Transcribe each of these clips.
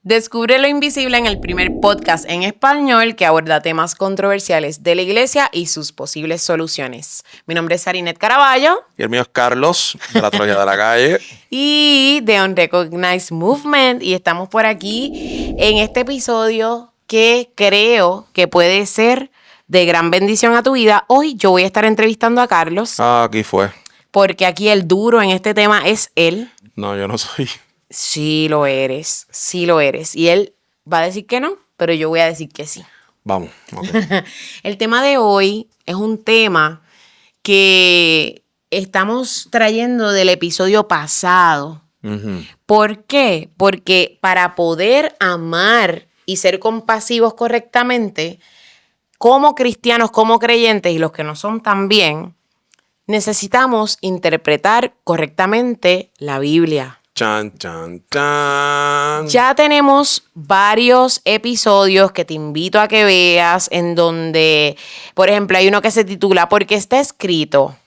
Descubre lo invisible en el primer podcast en español que aborda temas controversiales de la iglesia y sus posibles soluciones. Mi nombre es Sarinet Caraballo. Y el mío es Carlos, de la Trilogía de la Calle. Y de Unrecognized Movement. Y estamos por aquí en este episodio que creo que puede ser de gran bendición a tu vida. Hoy yo voy a estar entrevistando a Carlos. Aquí fue. Porque aquí el duro en este tema es él. No, yo no soy. Sí lo eres, sí lo eres. Y él va a decir que no, pero yo voy a decir que sí. Vamos. Okay. El tema de hoy es un tema que estamos trayendo del episodio pasado. Uh-huh. ¿Por qué? Porque para poder amar y ser compasivos correctamente, como cristianos, como creyentes y los que no son también, necesitamos interpretar correctamente la Biblia. Chan, chan, chan. Ya tenemos varios episodios que te invito a que veas en donde, por ejemplo, hay uno que se titula ¿Porque está escrito?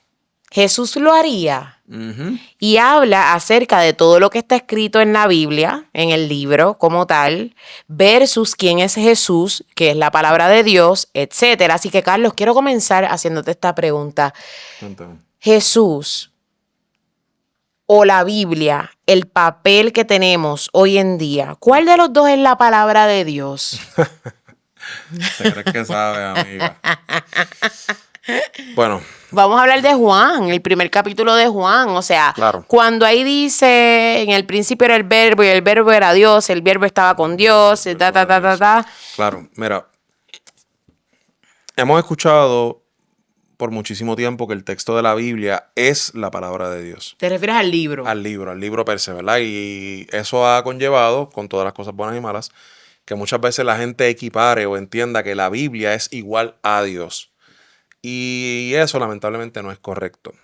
Jesús lo haría. Uh-huh. Y habla acerca de todo lo que está escrito en la Biblia, en el libro como tal, versus quién es Jesús, que es la palabra de Dios, etc. Así que, Carlos, quiero comenzar haciéndote esta pregunta. Cuéntame. Jesús o la Biblia, el papel que tenemos hoy en día, ¿cuál de los dos es la palabra de Dios? ¿Te crees que sabes, amiga? Bueno. Vamos a hablar de Juan, el primer capítulo de Juan. O sea, claro. Cuando ahí dice, en el principio era el verbo y el verbo era Dios, el verbo estaba con Dios, Claro, mira, hemos escuchado por muchísimo tiempo que el texto de la Biblia es la palabra de Dios. ¿Te refieres al libro? Al libro per se, ¿verdad? Y eso ha conllevado, con todas las cosas buenas y malas, que muchas veces la gente equipare o entienda que la Biblia es igual a Dios. Y eso lamentablemente no es correcto.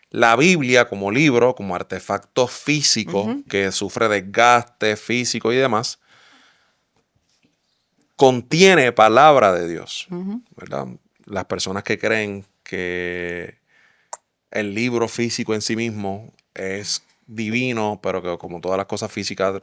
La Biblia como libro, como artefacto físico, uh-huh, que sufre desgaste físico y demás, contiene palabra de Dios, uh-huh, ¿verdad? Las personas que creen que el libro físico en sí mismo es divino, pero que como todas las cosas físicas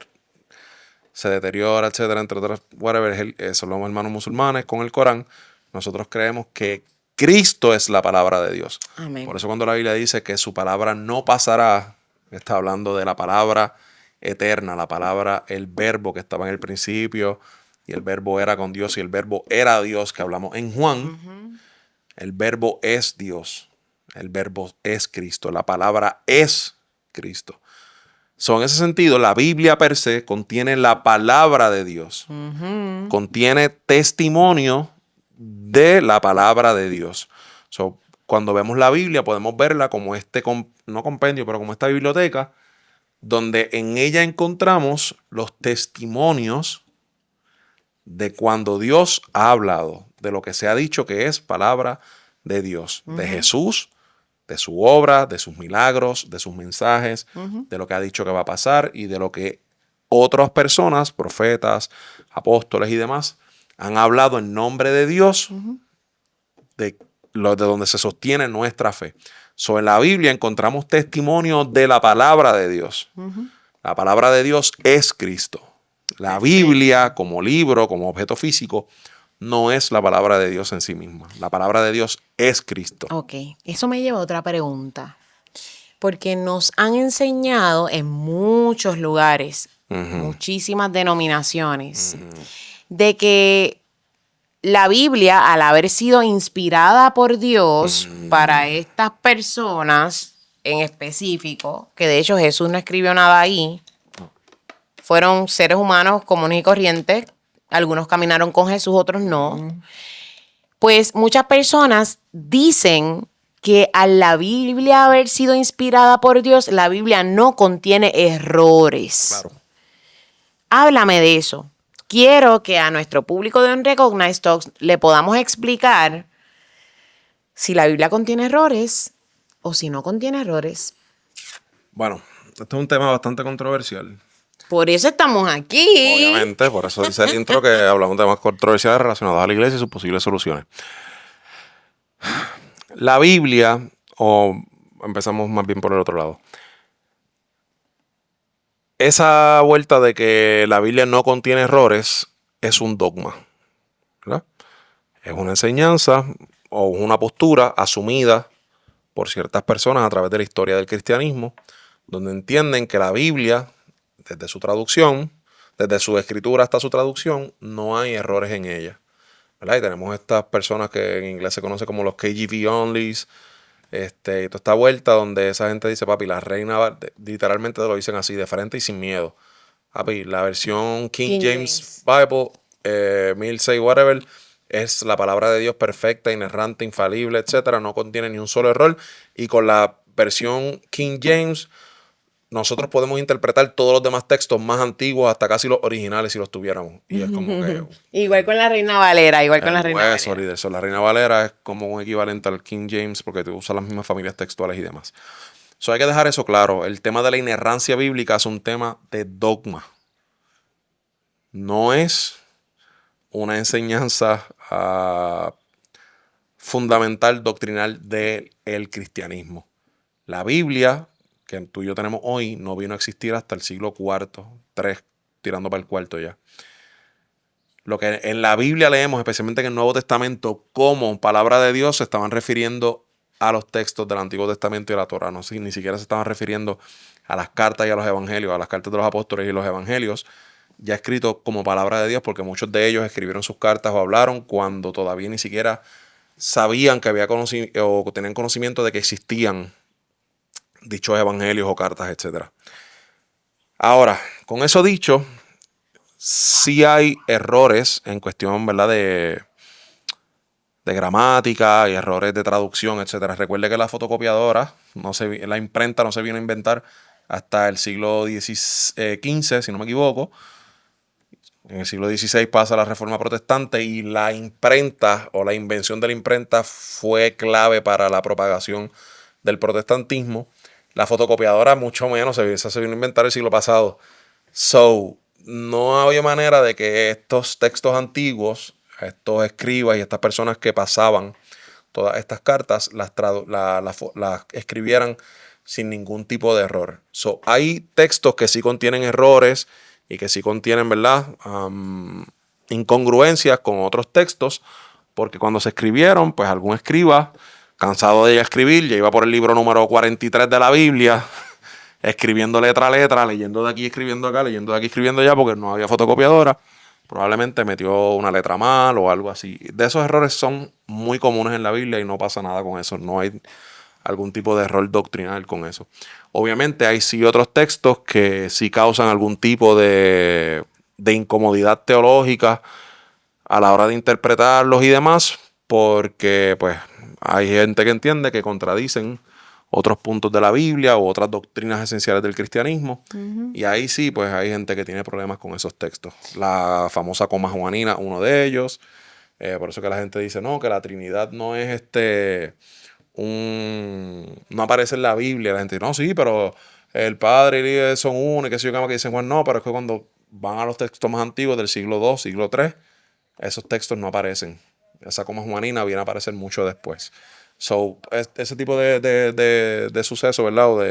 se deteriora, etcétera, entre otras, whatever, son los hermanos musulmanes con el Corán. Nosotros creemos que Cristo es la palabra de Dios. Amén. Por eso cuando la Biblia dice que su palabra no pasará, está hablando de la palabra eterna, la palabra, el verbo que estaba en el principio, y el verbo era con Dios, y el verbo era Dios, que hablamos en Juan. Uh-huh. El verbo es Dios. El verbo es Cristo. La palabra es Cristo. En ese sentido, la Biblia per se contiene la palabra de Dios. Uh-huh. Contiene testimonio de la palabra de Dios. Cuando vemos la Biblia podemos verla como no compendio, pero como esta biblioteca, donde en ella encontramos los testimonios de cuando Dios ha hablado, de lo que se ha dicho que es palabra de Dios, uh-huh, de Jesús, de su obra, de sus milagros, de sus mensajes, uh-huh, de lo que ha dicho que va a pasar y de lo que otras personas, profetas, apóstoles y demás, han hablado en nombre de Dios, uh-huh, de donde se sostiene nuestra fe. En la Biblia encontramos testimonio de la palabra de Dios. Uh-huh. La palabra de Dios es Cristo. La Biblia como libro, como objeto físico, no es la palabra de Dios en sí misma. La palabra de Dios es Cristo. Ok, eso me lleva a otra pregunta. Porque nos han enseñado en muchos lugares, uh-huh, muchísimas denominaciones, uh-huh, de que la Biblia, al haber sido inspirada por Dios, uh-huh, para estas personas en específico, que de hecho Jesús no escribió nada ahí, fueron seres humanos comunes y corrientes, algunos caminaron con Jesús, otros no, uh-huh, pues muchas personas dicen que al la Biblia haber sido inspirada por Dios, la Biblia no contiene errores. Claro. Háblame de eso. Quiero que a nuestro público de Unrecognized Talks le podamos explicar si la Biblia contiene errores o si no contiene errores. Bueno, este es un tema bastante controversial. Por eso estamos aquí. Obviamente, por eso dice el intro que hablamos de temas controversiales relacionados a la iglesia y sus posibles soluciones. La Biblia, o empezamos más bien por el otro lado. esa vuelta de que la Biblia no contiene errores es un dogma, ¿verdad? Es una enseñanza o una postura asumida por ciertas personas a través de la historia del cristianismo, donde entienden que la Biblia, desde su traducción, desde su escritura hasta su traducción, no hay errores en ella, ¿verdad? Y tenemos estas personas que en inglés se conoce como los KJV onlys, y toda esta vuelta donde esa gente dice, papi, la reina, literalmente lo dicen así, de frente y sin miedo. Papi, la versión King James Bible, 1006 whatever, es la palabra de Dios perfecta, inerrante, infalible, etcétera. No contiene ni un solo error. Y con la versión King James, nosotros podemos interpretar todos los demás textos más antiguos, hasta casi los originales, si los tuviéramos. Y es como que Igual con la Reina Valera, igual con la el Reina hueso, Valera. líder. So, la Reina Valera es como un equivalente al King James porque te usa las mismas familias textuales y demás. So, hay que dejar eso claro. El tema de la inerrancia bíblica es un tema de dogma. No es una enseñanza fundamental, doctrinal del cristianismo. La Biblia, que tú y yo tenemos hoy, no vino a existir hasta el siglo IV, III, tirando para el cuarto ya. Lo que en la Biblia leemos, especialmente en el Nuevo Testamento, como palabra de Dios, se estaban refiriendo a los textos del Antiguo Testamento y la Torá. No sé, ni siquiera se estaban refiriendo a las cartas y a los evangelios, a las cartas de los apóstoles y los evangelios, ya escritos como palabra de Dios, porque muchos de ellos escribieron sus cartas o hablaron cuando todavía ni siquiera sabían que había conocimiento o tenían conocimiento de que existían dichos evangelios o cartas, etc. Ahora, con eso dicho, sí hay errores en cuestión, ¿verdad?, de gramática y errores de traducción, etc. Recuerde que la fotocopiadora, la imprenta no se vino a inventar hasta el siglo XV, si no me equivoco. En el siglo XVI pasa la Reforma Protestante y la imprenta o la invención de la imprenta fue clave para la propagación del protestantismo. La fotocopiadora mucho menos, esa se vino a inventar el siglo pasado. So, no había manera de que estos textos antiguos, estos escribas y estas personas que pasaban todas estas cartas, las escribieran sin ningún tipo de error. So, hay textos que sí contienen errores y que sí contienen, ¿verdad?, incongruencias con otros textos, porque cuando se escribieron, pues algún escriba, cansado de escribir, ya iba por el libro número 43 de la Biblia, escribiendo letra a letra, leyendo de aquí, escribiendo acá, leyendo de aquí, escribiendo allá, porque no había fotocopiadora. Probablemente metió una letra mal o algo así. De esos errores son muy comunes en la Biblia y no pasa nada con eso. No hay algún tipo de error doctrinal con eso. Obviamente hay sí otros textos que sí causan algún tipo de incomodidad teológica a la hora de interpretarlos y demás, porque pues hay gente que entiende que contradicen otros puntos de la Biblia o otras doctrinas esenciales del cristianismo. Y ahí sí, pues hay gente que tiene problemas con esos textos. La famosa coma juanina, uno de ellos. Por eso que la gente dice, no, que la Trinidad no es no aparece en la Biblia. La gente dice, no, sí, pero el Padre y el Hijo son uno, y que sé yo, que dicen, bueno, no, pero es que cuando van a los textos más antiguos del siglo II, siglo III, esos textos no aparecen. Esa coma juanina viene a aparecer mucho después. So, ese tipo de suceso, ¿verdad? O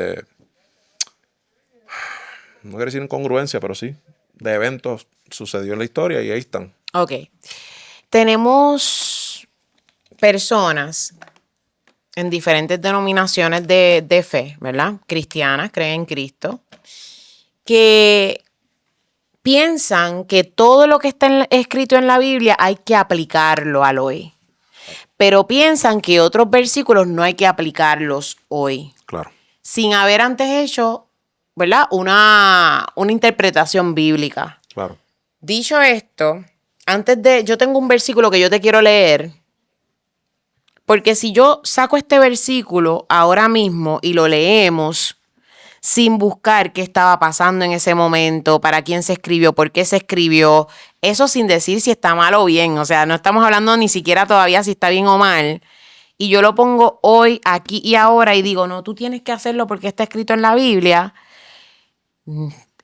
no quiero decir incongruencia, pero sí, de eventos sucedió en la historia y ahí están. Ok. Tenemos personas en diferentes denominaciones de fe, ¿verdad? Cristianas, creen en Cristo, que piensan que todo lo que está escrito en la Biblia hay que aplicarlo al hoy. Pero piensan que otros versículos no hay que aplicarlos hoy. Claro. Sin haber antes hecho, ¿verdad?, una interpretación bíblica. Claro. Dicho esto, yo tengo un versículo que yo te quiero leer, porque si yo saco este versículo ahora mismo y lo leemos sin buscar qué estaba pasando en ese momento, para quién se escribió, por qué se escribió, eso sin decir si está mal o bien, o sea, no estamos hablando ni siquiera todavía si está bien o mal, y yo lo pongo hoy, aquí y ahora y digo, no, tú tienes que hacerlo porque está escrito en la Biblia,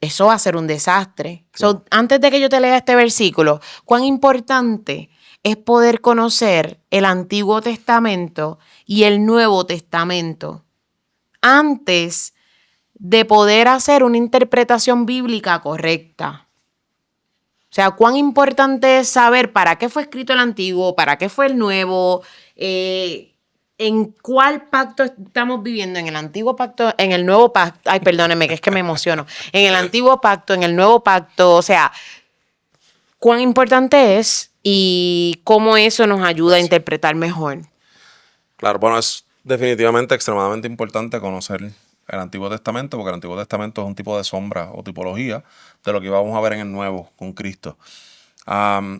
eso va a ser un desastre. So, antes de que yo te lea este versículo, cuán importante es poder conocer el Antiguo Testamento y el Nuevo Testamento antes de poder hacer una interpretación bíblica correcta. O sea, cuán importante es saber para qué fue escrito el Antiguo, para qué fue el Nuevo, en cuál pacto estamos viviendo, en el Antiguo Pacto, en el Nuevo Pacto. Ay, perdónenme, que es que me emociono. En el Antiguo Pacto, en el Nuevo Pacto, o sea, cuán importante es y cómo eso nos ayuda a interpretar mejor. Claro, bueno, es definitivamente extremadamente importante conocer el Antiguo Testamento, porque el Antiguo Testamento es un tipo de sombra o tipología de lo que vamos a ver en el Nuevo con Cristo.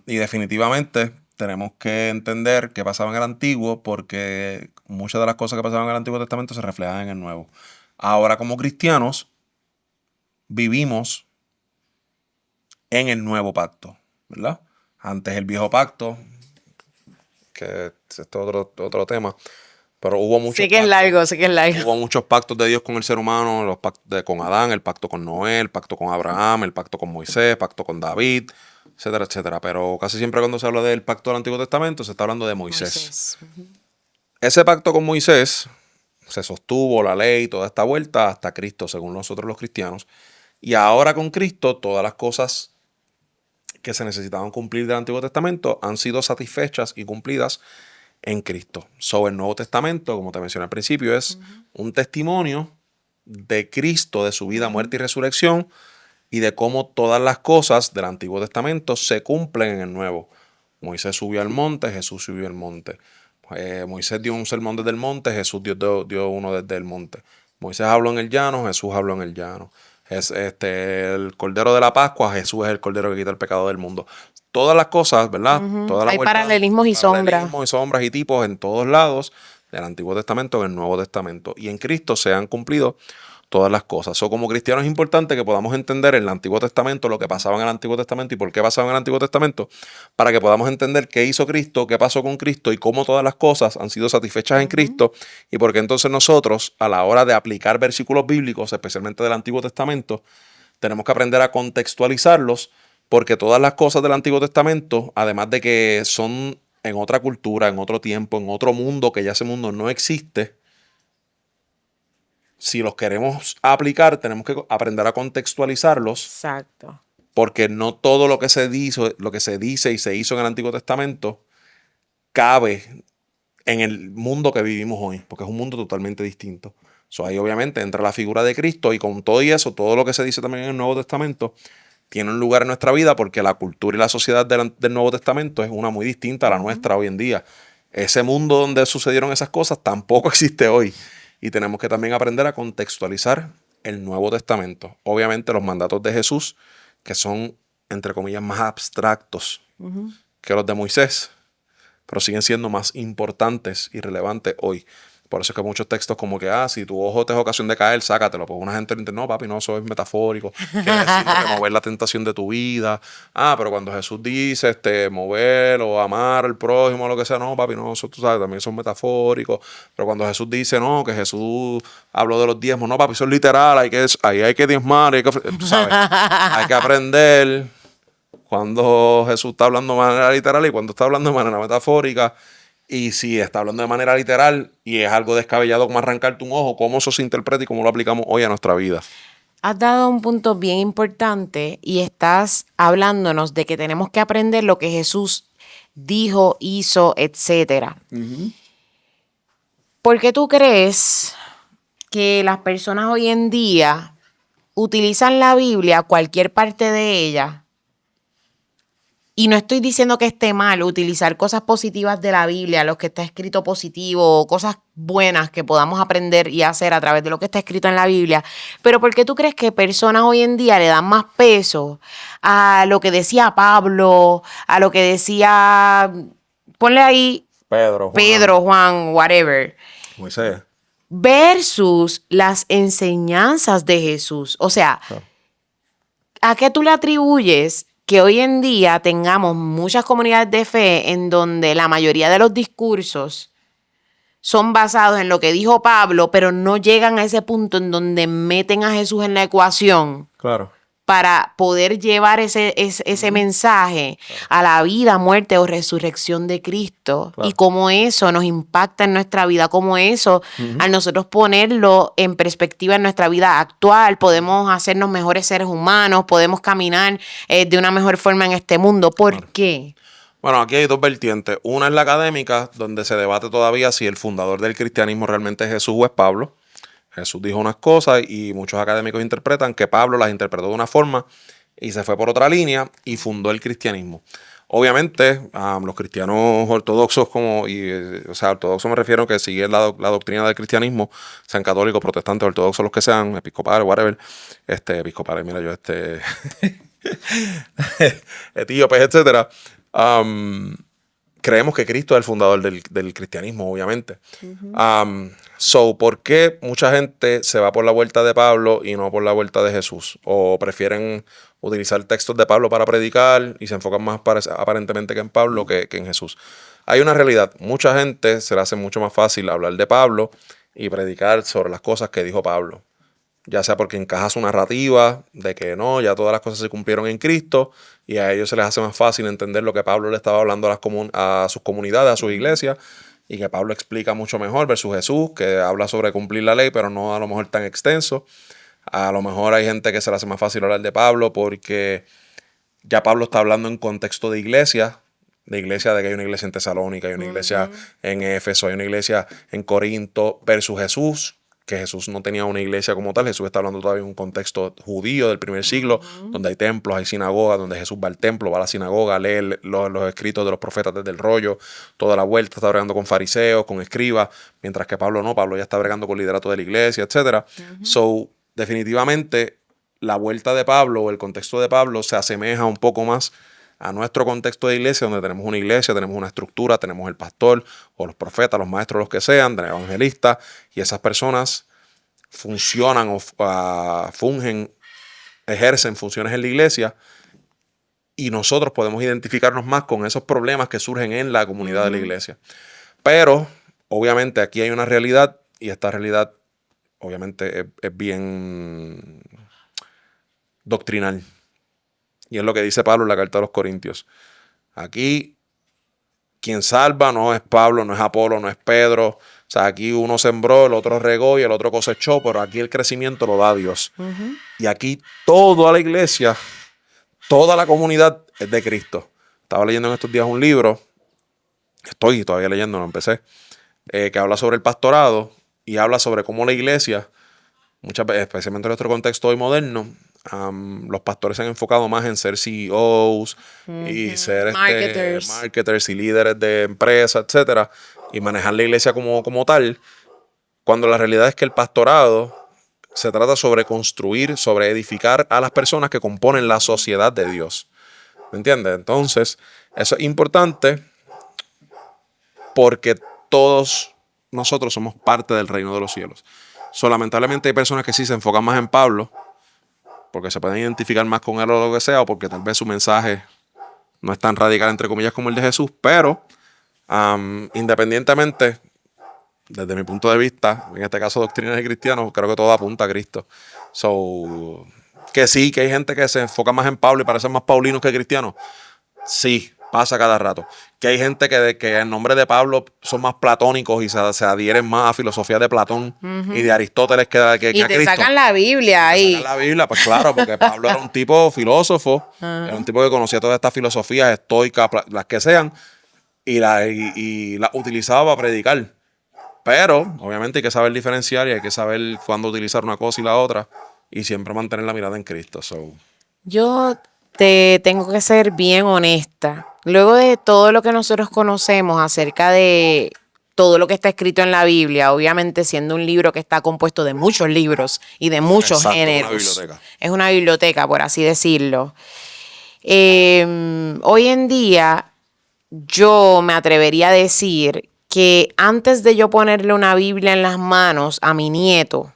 Y definitivamente tenemos que entender qué pasaba en el Antiguo, porque muchas de las cosas que pasaban en el Antiguo Testamento se reflejan en el Nuevo. Ahora, como cristianos, vivimos en el Nuevo Pacto, ¿verdad? Antes el Viejo Pacto, que esto es otro tema, pero hubo muchos Sé que es largo, sé que es largo. Hubo muchos pactos de Dios con el ser humano, los pactos con Adán, el pacto con Noé, el pacto con Abraham, el pacto con Moisés, el pacto con David, etcétera, etcétera. Pero casi siempre cuando se habla del pacto del Antiguo Testamento se está hablando de Moisés. Ese pacto con Moisés se sostuvo, la ley, toda esta vuelta hasta Cristo, según nosotros los cristianos. Y ahora con Cristo, todas las cosas que se necesitaban cumplir del Antiguo Testamento han sido satisfechas y cumplidas en Cristo. Sobre el Nuevo Testamento, como te mencioné al principio, es un testimonio de Cristo, de su vida, muerte y resurrección, y de cómo todas las cosas del Antiguo Testamento se cumplen en el Nuevo. Moisés subió al monte, Jesús subió al monte. Moisés dio un sermón desde el monte, Jesús dio uno desde el monte. Moisés habló en el llano, Jesús habló en el llano. El Cordero de la Pascua, Jesús es el Cordero que quita el pecado del mundo. Todas las cosas, ¿verdad? Hay paralelismos y sombras. Paralelismos y sombras y tipos en todos lados del Antiguo Testamento, en el Nuevo Testamento. Y en Cristo se han cumplido todas las cosas. Como cristianos es importante que podamos entender en el Antiguo Testamento lo que pasaba en el Antiguo Testamento y por qué pasaba en el Antiguo Testamento, para que podamos entender qué hizo Cristo, qué pasó con Cristo y cómo todas las cosas han sido satisfechas en Cristo, y porque entonces nosotros, a la hora de aplicar versículos bíblicos, especialmente del Antiguo Testamento, tenemos que aprender a contextualizarlos, porque todas las cosas del Antiguo Testamento, además de que son en otra cultura, en otro tiempo, en otro mundo, que ya ese mundo no existe, si los queremos aplicar, tenemos que aprender a contextualizarlos. Exacto. Porque no todo lo que se dice y se hizo en el Antiguo Testamento cabe en el mundo que vivimos hoy, porque es un mundo totalmente distinto. Ahí obviamente entra la figura de Cristo, y con todo y eso, todo lo que se dice también en el Nuevo Testamento tiene un lugar en nuestra vida, porque la cultura y la sociedad del Nuevo Testamento es una muy distinta a la nuestra hoy en día. Ese mundo donde sucedieron esas cosas tampoco existe hoy. Y tenemos que también aprender a contextualizar el Nuevo Testamento. Obviamente los mandatos de Jesús, que son, entre comillas, más abstractos que los de Moisés, pero siguen siendo más importantes y relevantes hoy. Por eso es que muchos textos como que, si tu ojo te es ocasión de caer, sácatelo. Pues una gente dice, no, papi, no, eso es metafórico. Quiere decir remover la tentación de tu vida. Pero cuando Jesús dice mover o amar al prójimo o lo que sea, no, papi, no, eso tú sabes, también son metafóricos. Pero cuando Jesús dice, no, que Jesús habló de los diezmos, no, papi, eso es literal, ahí hay que diezmar, tú sabes, hay que aprender cuando Jesús está hablando de manera literal y cuando está hablando de manera metafórica. Y si está hablando de manera literal y es algo descabellado como arrancarte un ojo, ¿cómo eso se interpreta y cómo lo aplicamos hoy a nuestra vida? Has dado un punto bien importante y estás hablándonos de que tenemos que aprender lo que Jesús dijo, hizo, etcétera. ¿Por qué tú crees que las personas hoy en día utilizan la Biblia, cualquier parte de ella? Y no estoy diciendo que esté mal utilizar cosas positivas de la Biblia, lo que está escrito positivo, cosas buenas que podamos aprender y hacer a través de lo que está escrito en la Biblia. Pero ¿por qué tú crees que personas hoy en día le dan más peso a lo que decía Pablo, a lo que decía, ponle ahí, Pedro, Juan, whatever, Moisés, versus las enseñanzas de Jesús? O sea, ¿a qué tú le atribuyes que hoy en día tengamos muchas comunidades de fe en donde la mayoría de los discursos son basados en lo que dijo Pablo, pero no llegan a ese punto en donde meten a Jesús en la ecuación? Claro. para poder llevar ese mensaje a la vida, muerte o resurrección de Cristo. Claro. Y cómo eso nos impacta en nuestra vida, cómo eso, al nosotros ponerlo en perspectiva en nuestra vida actual, podemos hacernos mejores seres humanos, podemos caminar de una mejor forma en este mundo. ¿Por qué? Bueno, aquí hay dos vertientes. Una es la académica, donde se debate todavía si el fundador del cristianismo realmente es Jesús o es Pablo. Jesús dijo unas cosas y muchos académicos interpretan que Pablo las interpretó de una forma y se fue por otra línea y fundó el cristianismo. Obviamente, los cristianos ortodoxos, o sea, ortodoxos me refiero a que siguen la doctrina del cristianismo, sean católicos, protestantes, ortodoxos, los que sean, episcopales, whatever, episcopales, mira yo, etíopes, etcétera. Creemos que Cristo es el fundador del cristianismo, obviamente. ¿Por qué mucha gente se va por la vuelta de Pablo y no por la vuelta de Jesús? O prefieren utilizar textos de Pablo para predicar y se enfocan más aparentemente que en Pablo que en Jesús. Hay una realidad. Mucha gente se le hace mucho más fácil hablar de Pablo y predicar sobre las cosas que dijo Pablo. Ya sea porque encaja su narrativa de que no, ya todas las cosas se cumplieron en Cristo y a ellos se les hace más fácil entender lo que Pablo le estaba hablando a sus comunidades, a sus iglesias, y que Pablo explica mucho mejor versus Jesús, que habla sobre cumplir la ley, pero no a lo mejor tan extenso. A lo mejor hay gente que se le hace más fácil hablar de Pablo porque ya Pablo está hablando en contexto de iglesia de que hay una iglesia en Tesalónica, hay una iglesia en Éfeso, hay una iglesia en Corinto, versus Jesús, que Jesús no tenía una iglesia como tal. Jesús está hablando todavía en un contexto judío del primer siglo, donde hay templos, hay sinagogas, donde Jesús va al templo, va a la sinagoga, lee los escritos de los profetas desde el rollo, toda la vuelta, está bregando con fariseos, con escribas, mientras que Pablo no, Pablo ya está bregando con liderato de la iglesia, etc. Definitivamente, la vuelta de Pablo o el contexto de Pablo se asemeja un poco más a nuestro contexto de iglesia, donde tenemos una iglesia, tenemos una estructura, tenemos el pastor o los profetas, los maestros, los que sean, tenemos evangelistas, y esas personas funcionan o fungen, ejercen funciones en la iglesia, y nosotros podemos identificarnos más con esos problemas que surgen en la comunidad de la iglesia. Pero, obviamente, aquí hay una realidad, y esta realidad, obviamente, es bien doctrinal. Y es lo que dice Pablo en la carta a los Corintios. Aquí, quien salva no es Pablo, no es Apolo, no es Pedro. O sea, aquí uno sembró, el otro regó y el otro cosechó, pero aquí el crecimiento lo da Dios. Y aquí toda la iglesia, toda la comunidad es de Cristo. Estaba leyendo en estos días un libro, estoy todavía leyendo, lo empecé, que habla sobre el pastorado y habla sobre cómo la iglesia, muchas veces, especialmente en nuestro contexto hoy moderno, los pastores se han enfocado más en ser CEOs y ser marketers y líderes de empresas, etcétera, y manejar la iglesia como tal, cuando la realidad es que el pastorado se trata sobre construir, sobre edificar a las personas que componen la sociedad de Dios. ¿Me entiendes? Entonces, eso es importante porque todos nosotros somos parte del reino de los cielos. Lamentablemente hay personas que sí se enfocan más en Pablo, porque se pueden identificar más con él o lo que sea, o porque tal vez su mensaje no es tan radical, entre comillas, como el de Jesús, pero independientemente, desde mi punto de vista, en este caso doctrina de cristianos, creo que todo apunta a Cristo. Que sí, que hay gente que se enfoca más en Pablo y parece más paulinos que cristianos. Sí, pasa cada rato. Que hay gente que en nombre de Pablo son más platónicos y se adhieren más a filosofía de Platón y de Aristóteles que a Cristo. Y te sacan la Biblia ahí. Sacan la Biblia, pues claro, porque Pablo era un tipo filósofo, era un tipo que conocía todas estas filosofías estoicas, las que sean, y las utilizaba para predicar. Pero, obviamente, hay que saber diferenciar y hay que saber cuándo utilizar una cosa y la otra y siempre mantener la mirada en Cristo. Yo te tengo que ser bien honesta. Luego de todo lo que nosotros conocemos acerca de todo lo que está escrito en la Biblia, obviamente siendo un libro que está compuesto de muchos libros y de muchos géneros. Es una biblioteca. Es una biblioteca, por así decirlo. Hoy en día, yo me atrevería a decir que antes de yo ponerle una Biblia en las manos a mi nieto,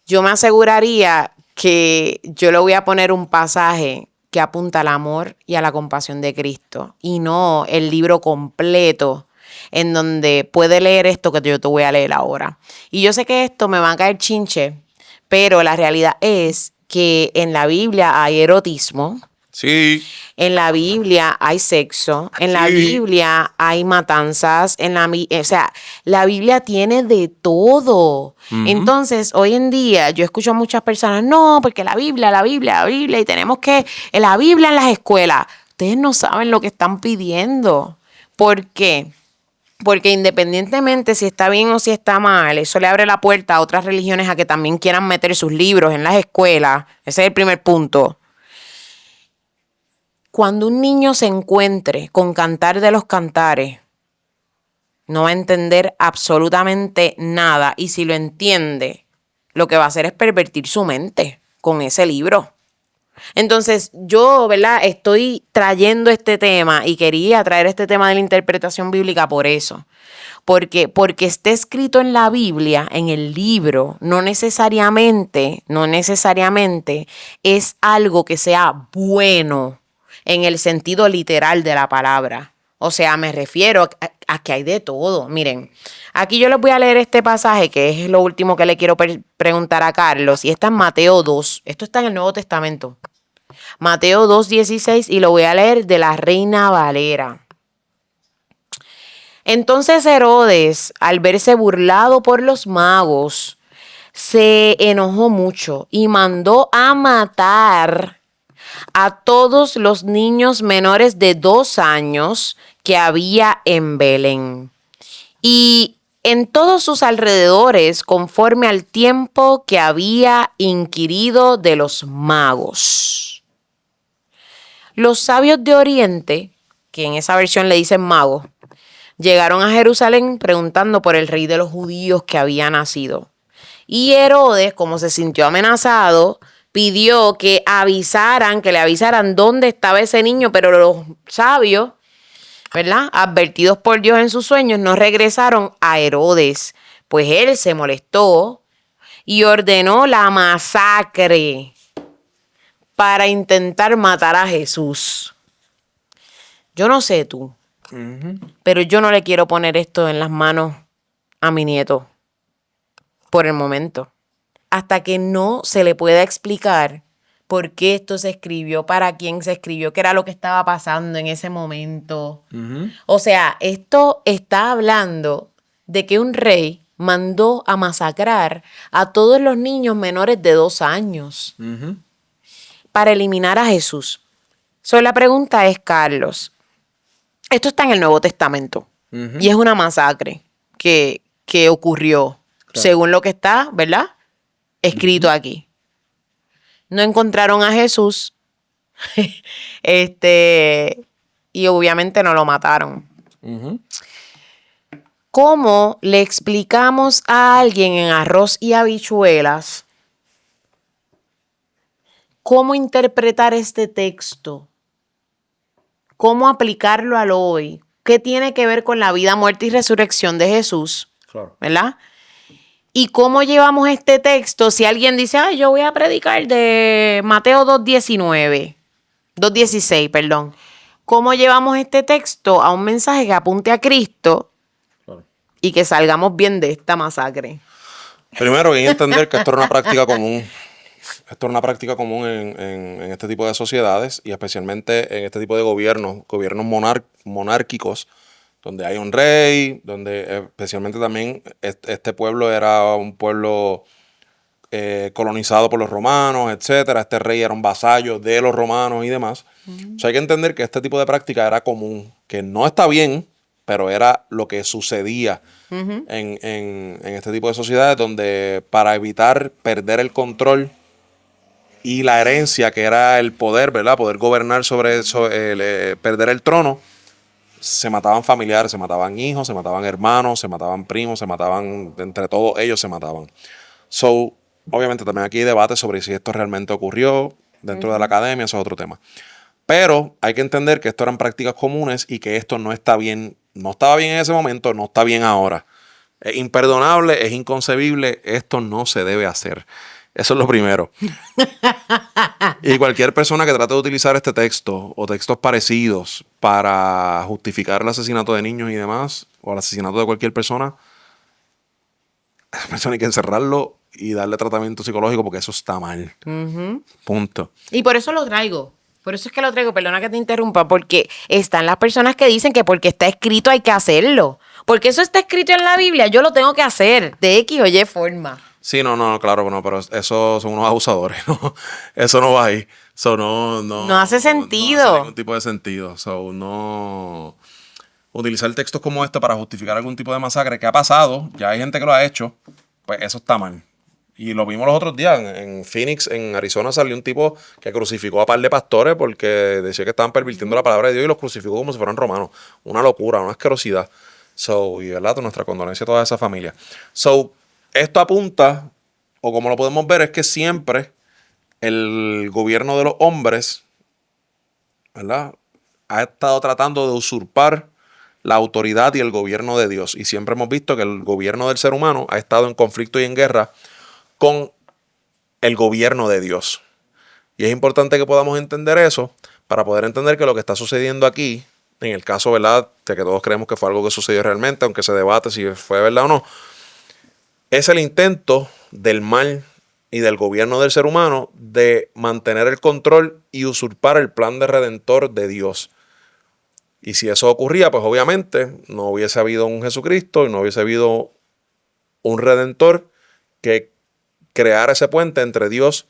yo me aseguraría que yo le voy a poner un pasaje que apunta al amor y a la compasión de Cristo y no el libro completo en donde puede leer esto que yo te voy a leer ahora. Y yo sé que esto me va a caer chinche, pero la realidad es que en la Biblia hay erotismo, Sí. en la Biblia hay sexo, en la Sí. Biblia hay matanzas, o sea, la Biblia tiene de todo. Entonces, hoy en día yo escucho a muchas personas, no, porque la Biblia, y tenemos que, la Biblia en las escuelas. Ustedes no saben lo que están pidiendo. ¿Por qué? Porque independientemente si está bien o si está mal, eso le abre la puerta a otras religiones a que también quieran meter sus libros en las escuelas. Ese es el primer punto. Cuando un niño se encuentre con Cantar de los Cantares, no va a entender absolutamente nada. Y si lo entiende, lo que va a hacer es pervertir su mente con ese libro. Entonces, yo, ¿verdad? Estoy trayendo este tema y quería traer este tema de la interpretación bíblica por eso. Porque esté escrito en la Biblia, en el libro, no necesariamente es algo que sea bueno en el sentido literal de la palabra. O sea, me refiero a que hay de todo. Miren, aquí yo les voy a leer este pasaje, que es lo último que le quiero preguntar a Carlos, y está en Mateo 2. Esto está en el Nuevo Testamento. Mateo 2:16, y lo voy a leer de la Reina Valera. Entonces Herodes, al verse burlado por los magos, se enojó mucho y mandó a matar a todos los niños menores de 2 años que había en Belén y en todos sus alrededores, conforme al tiempo que había inquirido de los magos. Los sabios de Oriente, que en esa versión le dicen magos, llegaron a Jerusalén preguntando por el rey de los judíos que había nacido. Y Herodes, como se sintió amenazado, pidió que le avisaran dónde estaba ese niño, pero los sabios, ¿verdad?, advertidos por Dios en sus sueños, no regresaron a Herodes, pues él se molestó y ordenó la masacre para intentar matar a Jesús. Yo no sé tú, pero yo no le quiero poner esto en las manos a mi nieto por el momento. Hasta que no se le pueda explicar por qué esto se escribió, para quién se escribió, qué era lo que estaba pasando en ese momento. O sea, esto está hablando de que un rey mandó a masacrar a todos los niños menores de 2 años para eliminar a Jesús. La pregunta es, Carlos, esto está en el Nuevo Testamento y es una masacre que ocurrió, según lo que está, ¿verdad?, escrito aquí. No encontraron a Jesús y obviamente no lo mataron. ¿Cómo le explicamos a alguien en Arroz y Habichuelas cómo interpretar este texto? ¿Cómo aplicarlo al hoy? ¿Qué tiene que ver con la vida, muerte y resurrección de Jesús? Claro. ¿Verdad? ¿Y cómo llevamos este texto? Si alguien dice, yo voy a predicar de Mateo 2:16, perdón. ¿Cómo llevamos este texto a un mensaje que apunte a Cristo y que salgamos bien de esta masacre? Primero, hay que entender que esto era una práctica común. Esto es una práctica común en este tipo de sociedades y especialmente en este tipo de gobiernos monárquicos, donde hay un rey, donde especialmente también este pueblo era un pueblo colonizado por los romanos, etcétera. Este rey era un vasallo de los romanos y demás. O sea, hay que entender que este tipo de práctica era común, que no está bien, pero era lo que sucedía en este tipo de sociedades, donde para evitar perder el control y la herencia, que era el poder, ¿verdad?, poder gobernar sobre eso, perder el trono, se mataban familiares, se mataban hijos, se mataban hermanos, se mataban primos, se mataban, entre todos ellos se mataban. Obviamente también aquí hay debate sobre si esto realmente ocurrió dentro de la academia, eso es otro tema. Pero hay que entender que esto eran prácticas comunes y que esto no está bien, no estaba bien en ese momento, no está bien ahora. Es imperdonable, es inconcebible, esto no se debe hacer. Eso es lo primero. Y cualquier persona que trate de utilizar este texto o textos parecidos para justificar el asesinato de niños y demás, o el asesinato de cualquier persona, esa persona hay que encerrarlo y darle tratamiento psicológico porque eso está mal. Punto. Y por eso lo traigo. Por eso es que lo traigo, perdona que te interrumpa, porque están las personas que dicen que porque está escrito hay que hacerlo. Porque eso está escrito en la Biblia, yo lo tengo que hacer de X o Y forma. Sí, no, claro, no, pero eso son unos abusadores, ¿no? Eso no va ahí. So, No hace sentido. No hace ningún tipo de sentido. So, no. Utilizar textos como este para justificar algún tipo de masacre que ha pasado, ya hay gente que lo ha hecho, pues eso está mal. Y lo vimos los otros días. En Phoenix, en Arizona, salió un tipo que crucificó a par de pastores porque decía que estaban pervirtiendo la palabra de Dios y los crucificó como si fueran romanos. Una locura, una asquerosidad. So, y verdad, nuestra condolencia a toda esa familia. So, esto apunta, o como lo podemos ver, es que siempre el gobierno de los hombres, ¿verdad?, ha estado tratando de usurpar la autoridad y el gobierno de Dios. Y siempre hemos visto que el gobierno del ser humano ha estado en conflicto y en guerra con el gobierno de Dios. Y es importante que podamos entender eso para poder entender que lo que está sucediendo aquí, en el caso, ¿verdad?, de que todos creemos que fue algo que sucedió realmente, aunque se debate si fue verdad o no, es el intento del mal y del gobierno del ser humano de mantener el control y usurpar el plan de redentor de Dios. Y si eso ocurría, pues obviamente no hubiese habido un Jesucristo y no hubiese habido un redentor que creara ese puente entre Dios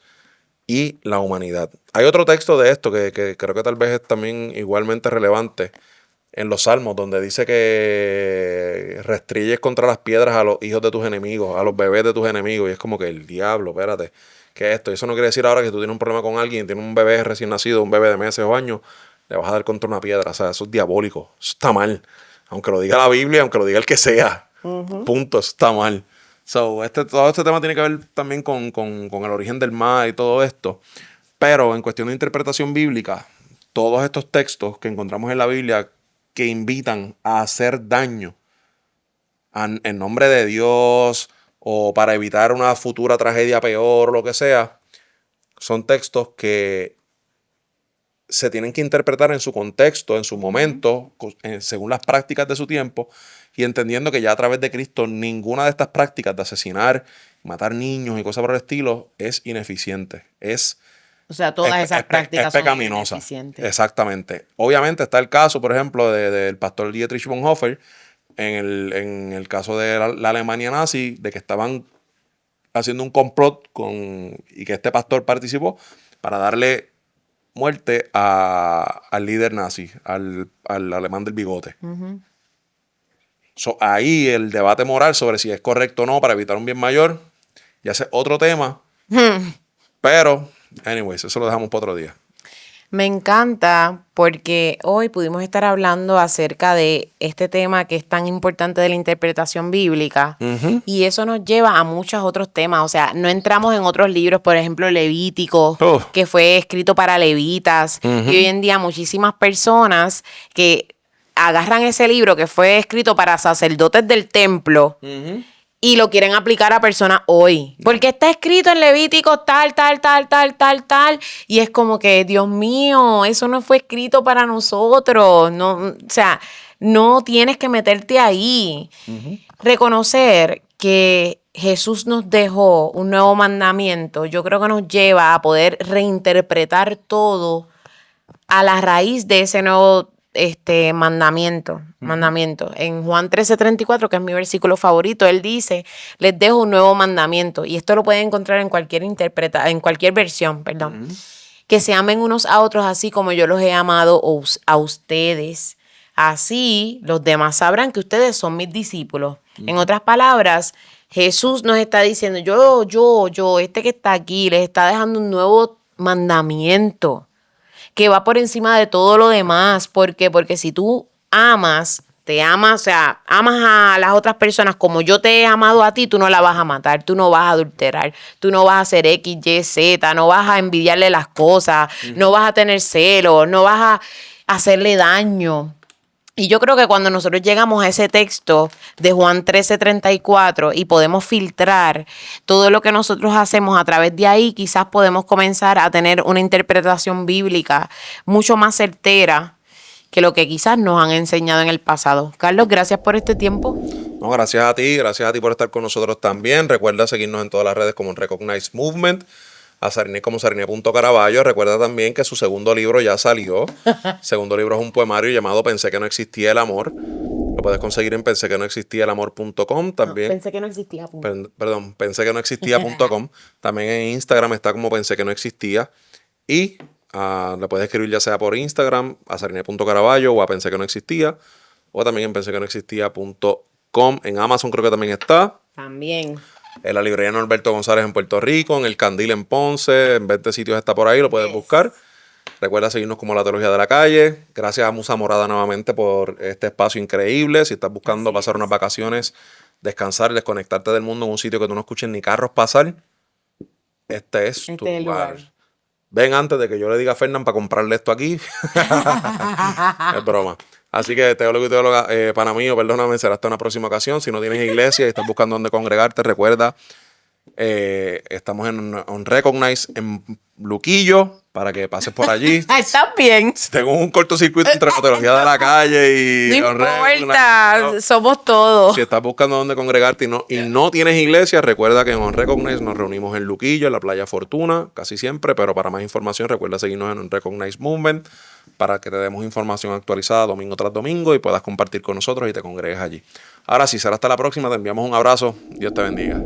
y la humanidad. Hay otro texto de esto que creo que tal vez es también igualmente relevante en los Salmos, donde dice que restringes contra las piedras a los hijos de tus enemigos, a los bebés de tus enemigos. Y es como que el diablo, espérate, ¿qué es esto? Y eso no quiere decir ahora que tú tienes un problema con alguien, tienes un bebé recién nacido, un bebé de meses o años, le vas a dar contra una piedra. O sea, eso es diabólico, eso está mal. Aunque lo diga la Biblia, aunque lo diga el que sea. Punto, eso está mal. So, todo este tema tiene que ver también con el origen del mal y todo esto. Pero en cuestión de interpretación bíblica, todos estos textos que encontramos en la Biblia que invitan a hacer daño en nombre de Dios o para evitar una futura tragedia peor o lo que sea, son textos que se tienen que interpretar en su contexto, en su momento, según las prácticas de su tiempo, y entendiendo que ya a través de Cristo ninguna de estas prácticas de asesinar, matar niños y cosas por el estilo es ineficiente. O sea, todas esas prácticas es pecaminosa. son ineficientes. Exactamente. Obviamente está el caso, por ejemplo, del pastor Dietrich Bonhoeffer, en el caso de la Alemania nazi, de que estaban haciendo un complot y que este pastor participó para darle muerte al líder nazi, al alemán del bigote. Ahí el debate moral sobre si es correcto o no para evitar un bien mayor, ya es otro tema. Pero, anyways, eso lo dejamos para otro día. Me encanta porque hoy pudimos estar hablando acerca de este tema que es tan importante de la interpretación bíblica y eso nos lleva a muchos otros temas. O sea, no entramos en otros libros, por ejemplo, Levítico, que fue escrito para levitas. Y hoy en día muchísimas personas que agarran ese libro que fue escrito para sacerdotes del templo y lo quieren aplicar a personas hoy. Porque está escrito en Levítico tal. Y es como que, Dios mío, eso no fue escrito para nosotros. No, o sea, no tienes que meterte ahí. Reconocer que Jesús nos dejó un nuevo mandamiento, yo creo que nos lleva a poder reinterpretar todo a la raíz de ese nuevo mandamiento. En Juan 13:34, que es mi versículo favorito, él dice, les dejo un nuevo mandamiento. Y esto lo pueden encontrar en cualquier versión, que se amen unos a otros así como yo los he amado a ustedes. Así los demás sabrán que ustedes son mis discípulos. En otras palabras, Jesús nos está diciendo, yo, este que está aquí, les está dejando un nuevo mandamiento que va por encima de todo lo demás. ¿Por qué? Porque si tú amas a las otras personas como yo te he amado a ti, tú no la vas a matar, tú no vas a adulterar, tú no vas a hacer X, Y, Z, no vas a envidiarle las cosas, no vas a tener celos, no vas a hacerle daño. Y yo creo que cuando nosotros llegamos a ese texto de Juan 13:34 y podemos filtrar todo lo que nosotros hacemos a través de ahí, quizás podemos comenzar a tener una interpretación bíblica mucho más certera que lo que quizás nos han enseñado en el pasado. Carlos, gracias por este tiempo. No, gracias a ti por estar con nosotros también. Recuerda seguirnos en todas las redes como Recognize Movement, a Sariné como Sariné.Caraballo. Recuerda también que su segundo libro ya salió. Segundo libro es un poemario llamado Pensé que no existía el amor. Lo puedes conseguir en penséquenoexistiaelamor.com. También, Pensé que no existía. perdón, penséquenoexistia.com. También en Instagram está como Pensé que no existía. Y le puedes escribir ya sea por Instagram, a Sariné.Caraballo o a Pensé que no existía. O también en penséquenoexistia.com. En Amazon creo que también está. También. En la librería Norberto González en Puerto Rico, en el Candil en Ponce, en 20 sitios está por ahí, lo puedes buscar. Recuerda seguirnos como La Teología de la Calle. Gracias a Musa Morada nuevamente por este espacio increíble. Si estás buscando pasar unas vacaciones, descansar, desconectarte del mundo en un sitio que tú no escuches ni carros pasar, este es tu lugar. Ven antes de que yo le diga a Fernán para comprarle esto aquí. Es broma. Así que teólogo y teóloga, pana mío, perdóname, será hasta una próxima ocasión. Si no tienes iglesia y estás buscando dónde congregarte, recuerda, estamos en On Recognize en Luquillo, para que pases por allí. Está bien. Tengo un cortocircuito entre la Teología de la Calle y No On importa, Recognize. somos todos. Si estás buscando dónde congregarte y no tienes iglesia, recuerda que en On Recognize nos reunimos en Luquillo, en la Playa Fortuna, casi siempre, pero para más información recuerda seguirnos en On Recognize Movement para que te demos información actualizada domingo tras domingo y puedas compartir con nosotros y te congregues allí. Ahora sí, será hasta la próxima, te enviamos un abrazo, Dios te bendiga.